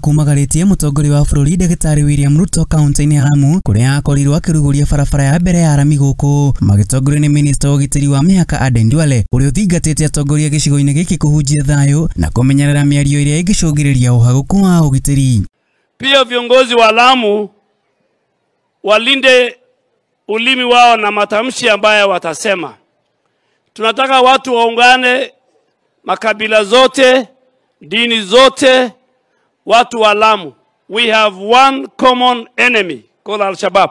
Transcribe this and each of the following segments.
makumagaritie mutongoria wa bururi Ndagĩtarĩ William Ruto kaunti-inĩ ya Lamu kuria akorirwo akiruguria barabara ya mbere ya Arami guku magitongorio ni minister wa ũgitĩri wa mĩhaka Aden Duale uria uthingatĩte atongoria gĩcigo-inĩ gĩkĩ kũhunjia thayũ na kũmenyerera mĩario ĩrĩa ĩngĩcũngĩrĩria ũhagũku wa ũgitĩri. Pia viongozi wa Lamu walinde ulimi wao na matamshi ambayo watasema. Tunataka watu waungane, makabila zote, dini zote, watu wa Lamu. We have one common enemy called Al-Shabaab.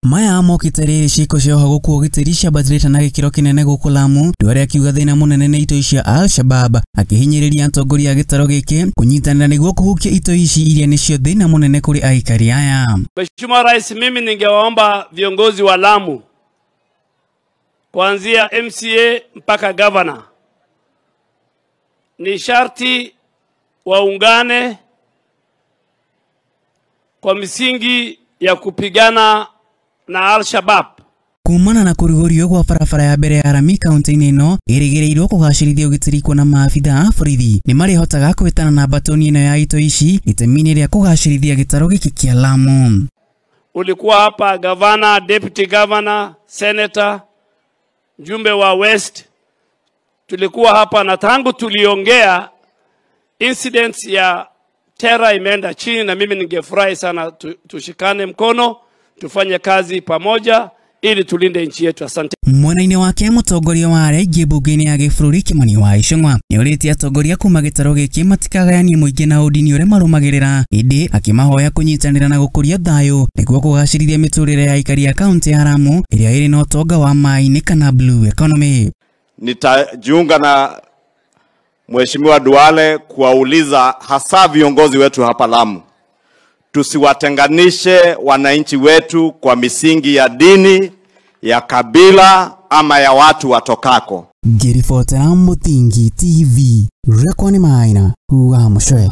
Maya mokite rĩrĩ ciĩko cia ũhagũku wa ũgitĩri ciambatĩrĩte na gĩkĩro kĩnene gũkũ Lamu, Duale akiuga thĩna mũnene nĩ itoi cia Al-Shabaab, akĩhinyĩrĩria atongoria a gĩtaro gĩkĩ kũnyitanĩra nĩguo kũhukia itoi ici iria nĩcio thĩna mũnene kũrĩ aikari aya. Mheshimiwa Rais, mimi ningewaomba viongozi wa Lamu kuanzia MCA mpaka governor, ni sharti waungane kwa misingi ya kupigana na Al-Shabaab. Kumana na kũrugũrio gwa barabara ya mbere ya Arami kaunti-inĩ ĩno ĩrĩgĩrĩirwo kũgacĩrithia ũgitĩri kuona maabitha a borithi nĩ marĩhotaga kwĩtana na batoni ĩno ya itoi ici itemi-inĩ rĩa kũgacĩrithia gĩtaro gĩkĩ kĩa Lamu. Ulikuwa hapa governor, deputy governor, senator, mjumbe wa West, tulikuwa hapa na tangu tuliongea incidents ya terror imeenda chini, na mimi ningefurahi sana tushikane mkono tufanye kazi pamoja ili tulinde nchi yetu. Asante. Mwena-inĩ wake mũtongoria wa arĩa aingĩ mbunge-inĩ ya gĩbũrũri Kimani wa Ichung'wa nĩorĩtie atongoria kuma gĩtaro gĩkĩ matikagayanie mũingĩ na ũndini ũrĩa marũmagĩrĩra, ĩndĩ akĩmahoya kũnyitanĩra na gũkũria thayũ nĩguo kũgacĩrithia mĩtũrĩre ya aikari a kaunti ya Lamu ĩrĩa ĩrĩ na ũtonga wa maĩ-inĩ kana blue economy. Nitajiunga na Mheshimiwa Duale kuwauliza hasa viongozi wetu hapa Lamu, tusiwatenganishe wananchi wetu kwa misingi ya dini, ya kabila ama ya watu watokako. Ngĩribotera Mũthingi TV, Rekoni Maina, wa Mũcwe.